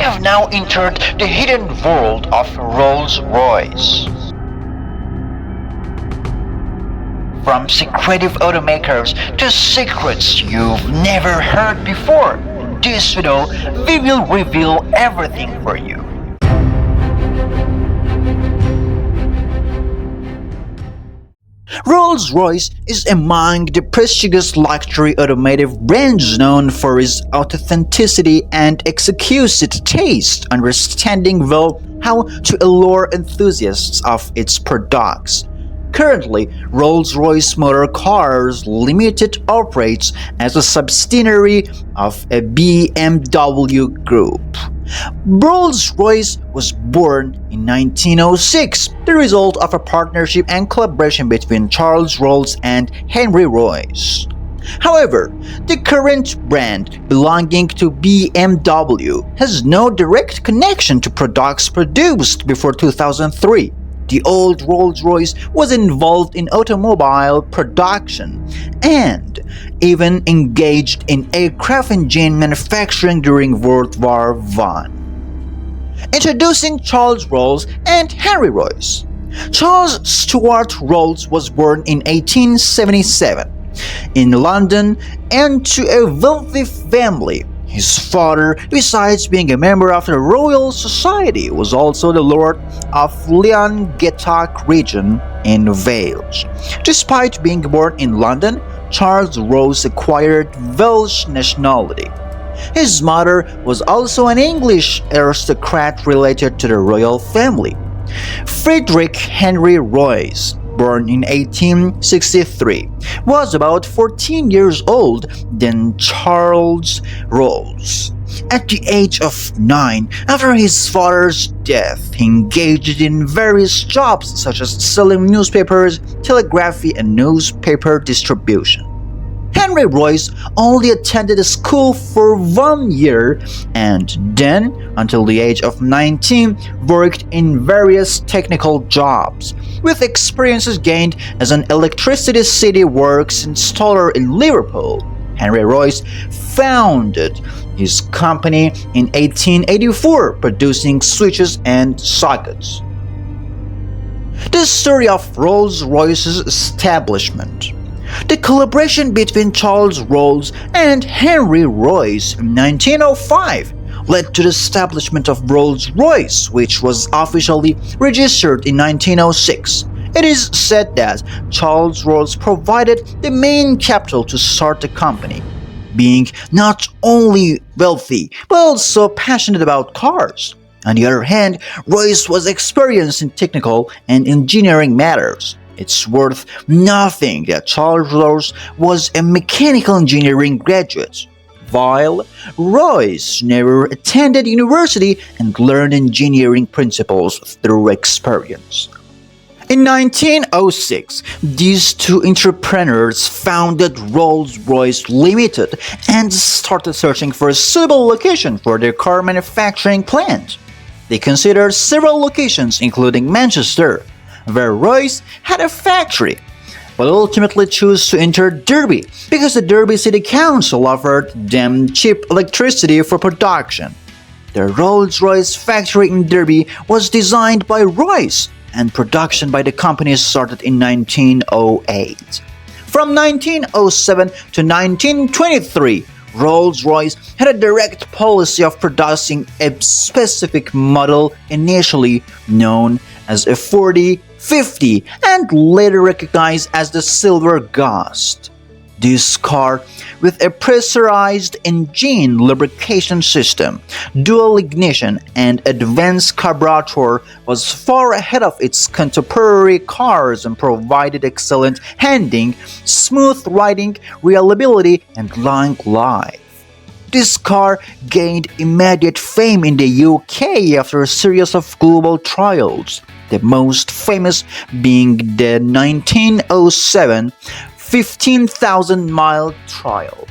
have now entered the hidden world of Rolls-Royce. From secretive automakers to secrets you've never heard before, this video we will reveal everything for you. Rolls-Royce is among the prestigious luxury automotive brands known for its authenticity and exquisite taste, understanding well how to allure enthusiasts of its products. Currently, Rolls-Royce Motor Cars Limited operates as a subsidiary of a BMW Group. Rolls-Royce was born in 1906, the result of a partnership and collaboration between Charles Rolls and Henry Royce. However, the current brand, belonging to BMW, has no direct connection to products produced before 2003. The old Rolls-Royce was involved in automobile production and even engaged in aircraft engine manufacturing during World War I. Introducing Charles Rolls and Henry Royce. Charles Stuart Rolls was born in 1877 in London and to a wealthy family. His father, besides being a member of the Royal Society, was also the Lord of Llangetach region in Wales. Despite being born in London, Charles Rolls acquired Welsh nationality. His mother was also an English aristocrat related to the royal family. Frederick Henry Royce, born in 1863, was about 14 years old than Charles Rolls. At the age of 9, after his father's death, he engaged in various jobs such as selling newspapers, telegraphy, and newspaper distribution. Henry Royce only attended school for 1 year and then, until the age of 19, worked in various technical jobs, with experiences gained as an electricity city works installer in Liverpool. Henry Royce founded his company in 1884, producing switches and sockets. The story of Rolls-Royce's establishment. The collaboration between Charles Rolls and Henry Royce in 1905 led to the establishment of Rolls-Royce, which was officially registered in 1906. It is said that Charles Rolls provided the main capital to start the company, being not only wealthy but also passionate about cars. On the other hand, Royce was experienced in technical and engineering matters. It's worth nothing that Charles Rolls was a mechanical engineering graduate, while Royce never attended university and learned engineering principles through experience. In 1906, these two entrepreneurs founded Rolls-Royce Limited and started searching for a suitable location for their car manufacturing plant. They considered several locations, including Manchester, where Royce had a factory, but ultimately chose to enter Derby because the Derby City Council offered them cheap electricity for production. The Rolls-Royce factory in Derby was designed by Royce, and production by the company started in 1908. From 1907 to 1923, Rolls-Royce had a direct policy of producing a specific model initially known as a 4050 and later recognized as the Silver Ghost. This car, with a pressurized engine lubrication system, dual ignition, and advanced carburetor, was far ahead of its contemporary cars and provided excellent handling, smooth riding, reliability, and long life. This car gained immediate fame in the UK after a series of global trials, the most famous being the 1907 15,000-mile trial.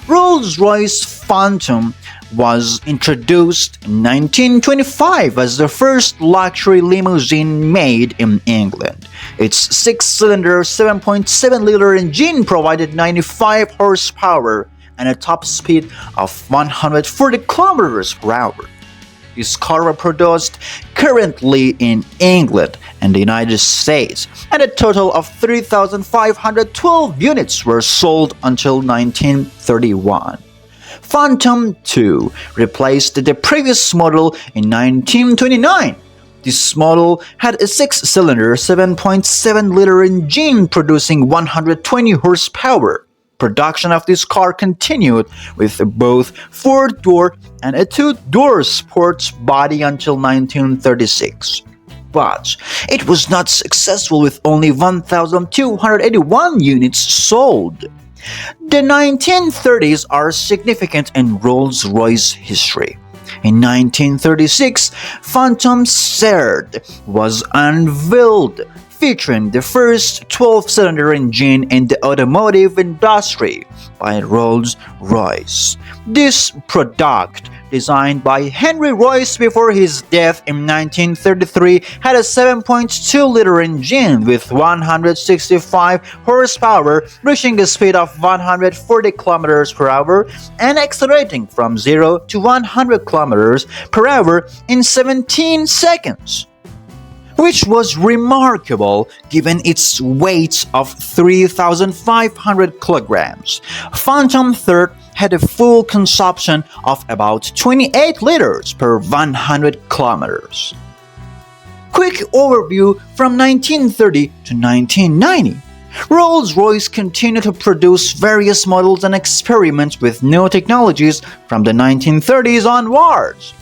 Rolls-Royce Phantom was introduced in 1925 as the first luxury limousine made in England. Its 6-cylinder 7.7-liter engine provided 95 horsepower and a top speed of 140 km per hour. These cars are produced currently in England and the United States, and a total of 3,512 units were sold until 1931. Phantom 2 replaced the previous model in 1929. This model had a 6-cylinder 7.7-liter engine producing 120 horsepower. Production of this car continued with both 4-door and a 2-door sports body until 1936. But it was not successful with only 1,281 units sold. The 1930s are significant in Rolls-Royce history. In 1936, Phantom Third was unveiled, featuring the first 12-cylinder engine in the automotive industry by Rolls-Royce. This product, designed by Henry Royce before his death in 1933, had a 7.2-liter engine with 165 horsepower, reaching a speed of 140 km per hour and accelerating from 0 to 100 km per hour in 17 seconds, which was remarkable given its weight of 3,500 kilograms. Phantom Third had a fuel consumption of about 28 liters per 100 kilometers. Quick overview from 1930 to 1990. Rolls-Royce continued to produce various models and experiment with new technologies from the 1930s onwards.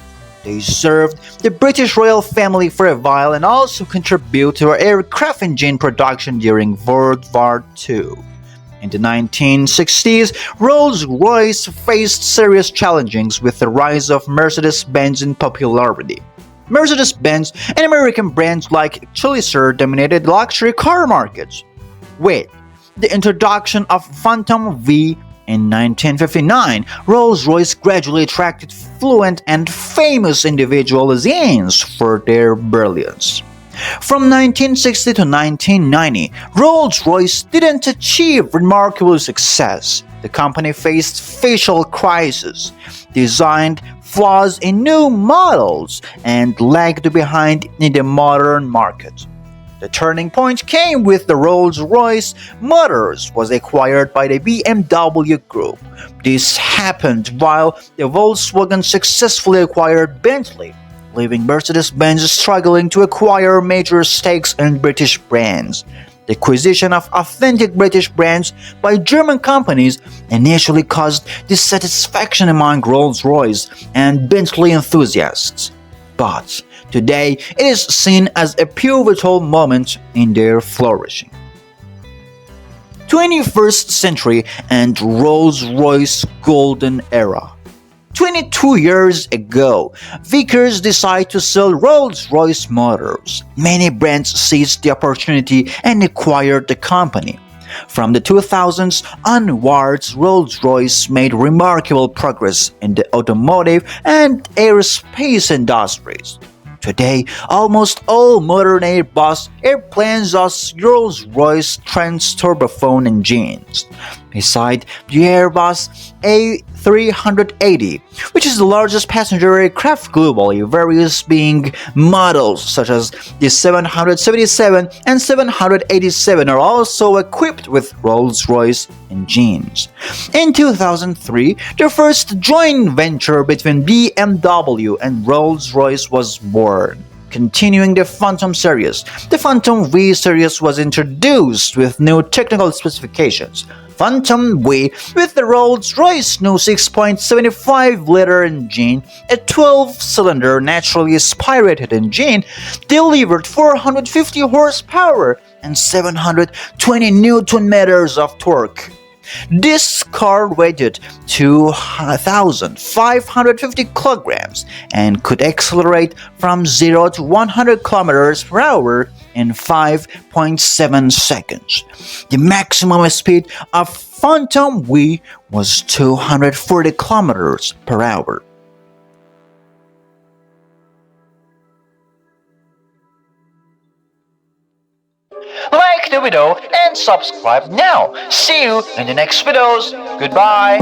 They served the British royal family for a while and also contributed to aircraft engine production during World War II. In the 1960s, Rolls-Royce faced serious challenges with the rise of Mercedes-Benz in popularity. Mercedes-Benz and American brands like Cullinan dominated luxury car markets. With the introduction of Phantom V in 1959, Rolls-Royce gradually attracted fluent and famous individuals for their brilliance. From 1960 to 1990, Rolls-Royce didn't achieve remarkable success. The company faced facial crisis, designed flaws in new models, and lagged behind in the modern market. The turning point came with the Rolls-Royce Motors was acquired by the BMW Group. This happened while the Volkswagen successfully acquired Bentley, leaving Mercedes-Benz struggling to acquire major stakes in British brands. The acquisition of authentic British brands by German companies initially caused dissatisfaction among Rolls-Royce and Bentley enthusiasts. But today it is seen as a pivotal moment in their flourishing. 21st century and Rolls-Royce golden era. 22 years ago, Vickers decided to sell Rolls-Royce Motors. Many brands seized the opportunity and acquired the company. From the 2000s onwards, Rolls-Royce made remarkable progress in the automotive and aerospace industries. Today, almost all modern Airbus airplanes use Rolls-Royce trans-turbofan engines. Beside the Airbus A380, which is the largest passenger aircraft globally, various being models such as the 777 and 787 are also equipped with Rolls-Royce engines. In 2003, the first joint venture between BMW and Rolls-Royce was born. Continuing the Phantom series, the Phantom V series was introduced with new technical specifications. Phantom V with the Rolls-Royce new 6.75-liter engine, a 12-cylinder naturally aspirated engine, delivered 450 horsepower and 720 Nm of torque. This car weighed 2,550 kilograms and could accelerate from 0 to 100 kilometers per hour in 5.7 seconds. The maximum speed of Phantom V was 240 kilometers per hour. Like the video and subscribe now. See you in the next videos. Goodbye.